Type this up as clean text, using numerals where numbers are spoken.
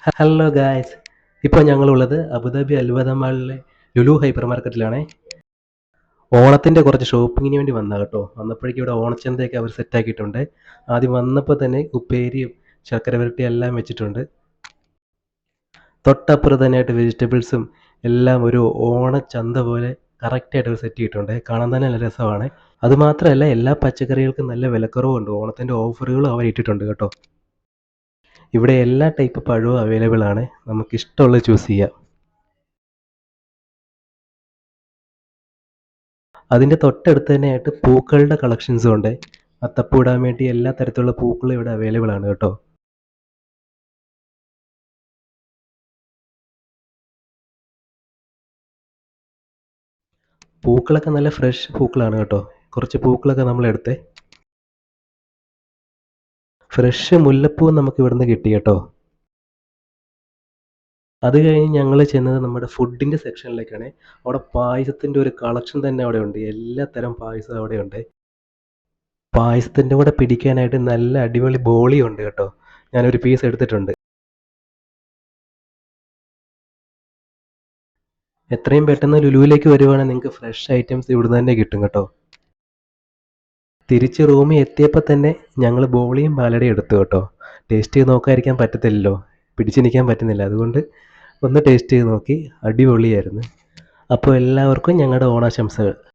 Hello guys, ഇപ്പോൾ ഞങ്ങളുള്ളത് Abu Dhabi അൽവദ മാളിലെ Lulu hyper മാർക്കറ്റിലാണേ. ഓണത്തിൻ്റെ കുറച്ച് ഷോപ്പിങ്ങിന് വേണ്ടി വന്ന കേട്ടോ. വന്നപ്പോഴേക്കും ഇവിടെ ഓണച്ചന്തയൊക്കെ അവർ സെറ്റാക്കിയിട്ടുണ്ട്. ആദ്യം വന്നപ്പോൾ തന്നെ ഉപ്പേരിയും ശർക്കര വരട്ടി എല്ലാം വെച്ചിട്ടുണ്ട്. തൊട്ടപ്പുറത്ത് തന്നെയായിട്ട് വെജിറ്റബിൾസും എല്ലാം ഒരു ഓണച്ചന്ത പോലെ കറക്റ്റായിട്ട് അവർ സെറ്റ് ചെയ്തിട്ടുണ്ട്. കാണാൻ തന്നെ നല്ല രസമാണ്. അതുമാത്രമല്ല, എല്ലാ പച്ചക്കറികൾക്കും നല്ല വിലക്കുറവുണ്ട്. ഓണത്തിൻ്റെ ഓഫറുകളും അവർ ഇട്ടിട്ടുണ്ട് കേട്ടോ. ഇവിടെ എല്ലാ ടൈപ്പ് പഴവും അവൈലബിൾ ആണ്. നമുക്ക് ഇഷ്ടമുള്ളത് ചൂസ് ചെയ്യാം. അതിൻ്റെ തൊട്ടടുത്ത് തന്നെയായിട്ട് പൂക്കളുടെ കളക്ഷൻസും ഉണ്ട്. അത്തപ്പൂ ഇടാൻ വേണ്ടി എല്ലാ തരത്തിലുള്ള പൂക്കളും ഇവിടെ അവൈലബിൾ ആണ് കേട്ടോ. പൂക്കളൊക്കെ നല്ല ഫ്രഷ് പൂക്കളാണ് കേട്ടോ. കുറച്ച് പൂക്കളൊക്കെ നമ്മൾ എടുത്തേ. ഫ്രഷ് മുല്ലപ്പൂ നമുക്ക് ഇവിടുന്ന് കിട്ടി കേട്ടോ. അത് കഴിഞ്ഞ് ഞങ്ങൾ ചെന്നത് നമ്മുടെ ഫുഡിൻ്റെ സെക്ഷനിലേക്കാണ്. അവിടെ പായസത്തിൻ്റെ ഒരു കളക്ഷൻ തന്നെ അവിടെ ഉണ്ട്. എല്ലാ തരം പായസം അവിടെ ഉണ്ട്. പായസത്തിൻ്റെ കൂടെ പിടിക്കാനായിട്ട് നല്ല അടിപൊളി ബോളി ഉണ്ട് കേട്ടോ. ഞാനൊരു പീസ് എടുത്തിട്ടുണ്ട്. എത്രയും പെട്ടെന്ന് ലുലുവിലേക്ക് വരുവാണെങ്കിൽ നിങ്ങൾക്ക് ഫ്രഷ് ഐറ്റംസ് ഇവിടുന്ന് തന്നെ കിട്ടും കേട്ടോ. തിരിച്ച് റൂമിൽ എത്തിയപ്പോൾ തന്നെ ഞങ്ങൾ ബോളിയും പാലടയും എടുത്തു കേട്ടോ. ടേസ്റ്റ് ചെയ്ത് നോക്കാതിരിക്കാൻ പറ്റത്തില്ലല്ലോ, പിടിച്ച് നിൽക്കാൻ പറ്റുന്നില്ല. അതുകൊണ്ട് ഒന്ന് ടേസ്റ്റ് ചെയ്ത് നോക്കി. അടിപൊളിയായിരുന്നു. അപ്പോൾ എല്ലാവർക്കും ഞങ്ങളുടെ ഓണാശംസകൾ.